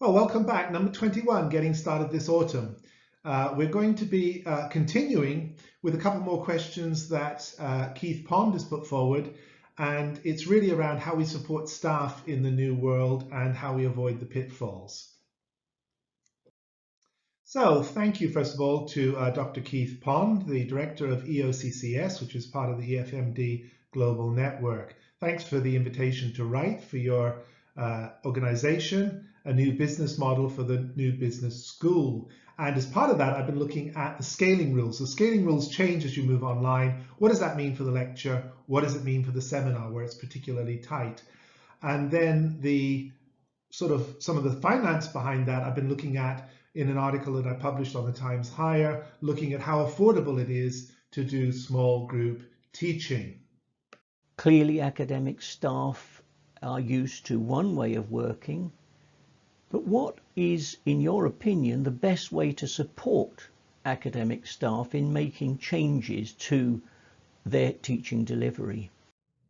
Well, welcome back. Number 21, getting started this autumn. We're going to be continuing with a couple more questions that Keith Pond has put forward, and it's really around how we support staff in the new world and how we avoid the pitfalls. So thank you, first of all, to Dr. Keith Pond, the Director of EOCCS, which is part of the EFMD Global Network. Thanks for the invitation to write for your organization, a new business model for the new business school. And as part of that, I've been looking at the scaling rules. The scaling rules change as you move online. What does that mean for the lecture? What does it mean for the seminar where it's particularly tight? And then some of the finance behind that I've been looking at in an article that I published on the Times Higher, looking at how affordable it is to do small group teaching. Clearly, academic staff are used to one way of working, but what is, in your opinion, the best way to support academic staff in making changes to their teaching delivery?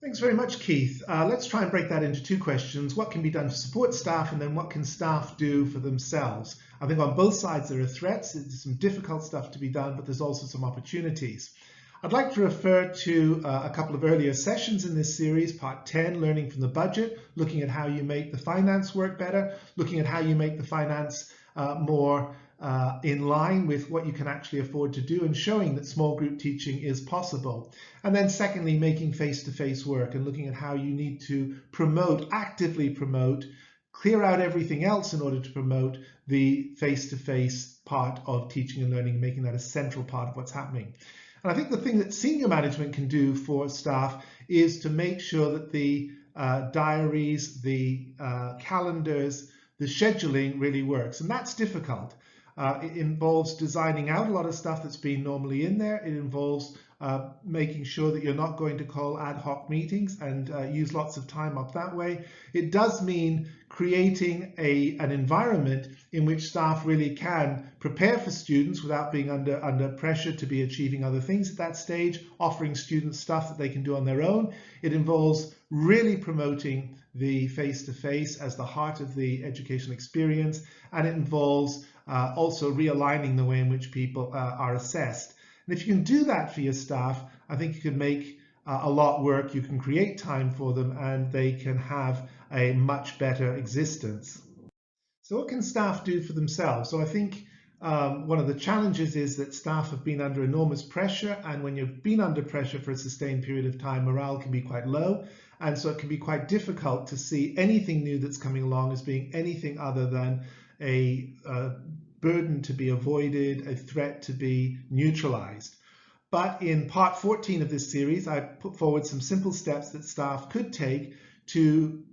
Thanks very much, Keith. Let's try and break that into two questions. What can be done to support staff, and then what can staff do for themselves? I think on both sides there are threats. There's some difficult stuff to be done, but there's also some opportunities. I'd like to refer to a couple of earlier sessions in this series, part 10, learning from the budget, looking at how you make the finance work better, looking at how you make the finance more in line with what you can actually afford to do, and showing that small group teaching is possible. And then secondly, making face-to-face work and looking at how you need to actively promote, clear out everything else in order to promote the face-to-face part of teaching and learning, making that a central part of what's happening. And I think the thing that senior management can do for staff is to make sure that the diaries, the calendars, the scheduling really works. And that's difficult. It involves designing out a lot of stuff that's been normally in there. It involves making sure that you're not going to call ad hoc meetings and use lots of time up that way. It does mean creating an environment in which staff really can prepare for students without being under pressure to be achieving other things at that stage, offering students stuff that they can do on their own. It involves really promoting the face-to-face as the heart of the educational experience, and it involves also realigning the way in which people are assessed. And if you can do that for your staff, I think you can make a lot work, you can create time for them, and they can have a much better existence. So what can staff do for themselves? So I think one of the challenges is that staff have been under enormous pressure, and when you've been under pressure for a sustained period of time, morale can be quite low, and so it can be quite difficult to see anything new that's coming along as being anything other than a burden to be avoided, a threat to be neutralized. But in part 14 of this series, I put forward some simple steps that staff could take to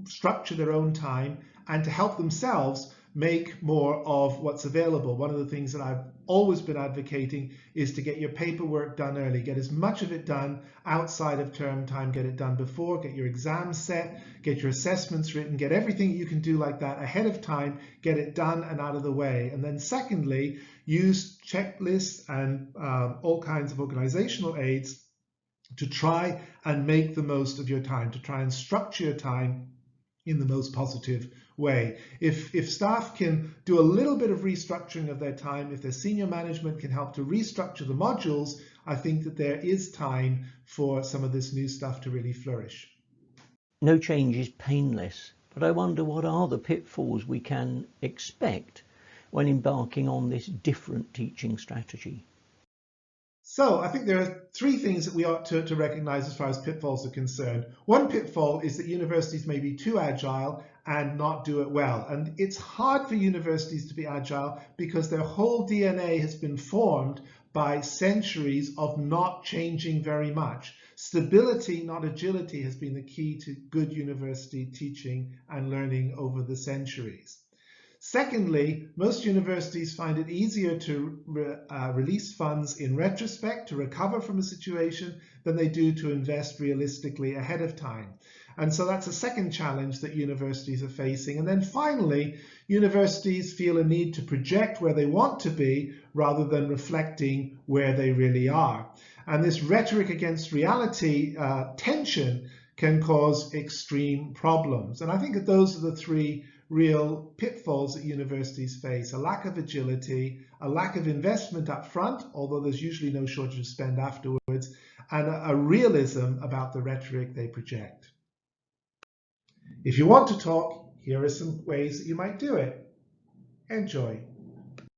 structure their own time and to help themselves make more of what's available. One of the things that I've always been advocating is to get your paperwork done early. Get as much of it done outside of term time, get it done before, get your exams set, get your assessments written, get everything you can do like that ahead of time, get it done and out of the way. And then secondly, use checklists and all kinds of organizational aids to try and make the most of your time, to try and structure your time in the most positive way. If staff can do a little bit of restructuring of their time, if their senior management can help to restructure the modules, I think that there is time for some of this new stuff to really flourish. No change is painless, but I wonder what are the pitfalls we can expect when embarking on this different teaching strategy? So I think there are three things that we ought to recognize as far as pitfalls are concerned. One pitfall is that universities may be too agile and not do it well. And it's hard for universities to be agile because their whole DNA has been formed by centuries of not changing very much. Stability, not agility, has been the key to good university teaching and learning over the centuries. Secondly, most universities find it easier to release funds in retrospect to recover from a situation than they do to invest realistically ahead of time. And so that's a second challenge that universities are facing. And then finally, universities feel a need to project where they want to be rather than reflecting where they really are. And this rhetoric against reality tension can cause extreme problems. And I think that those are the three real pitfalls that universities face: a lack of agility, a lack of investment up front, although there's usually no shortage of spend afterwards, and a realism about the rhetoric they project. If you want to talk, here are some ways that you might do it. Enjoy.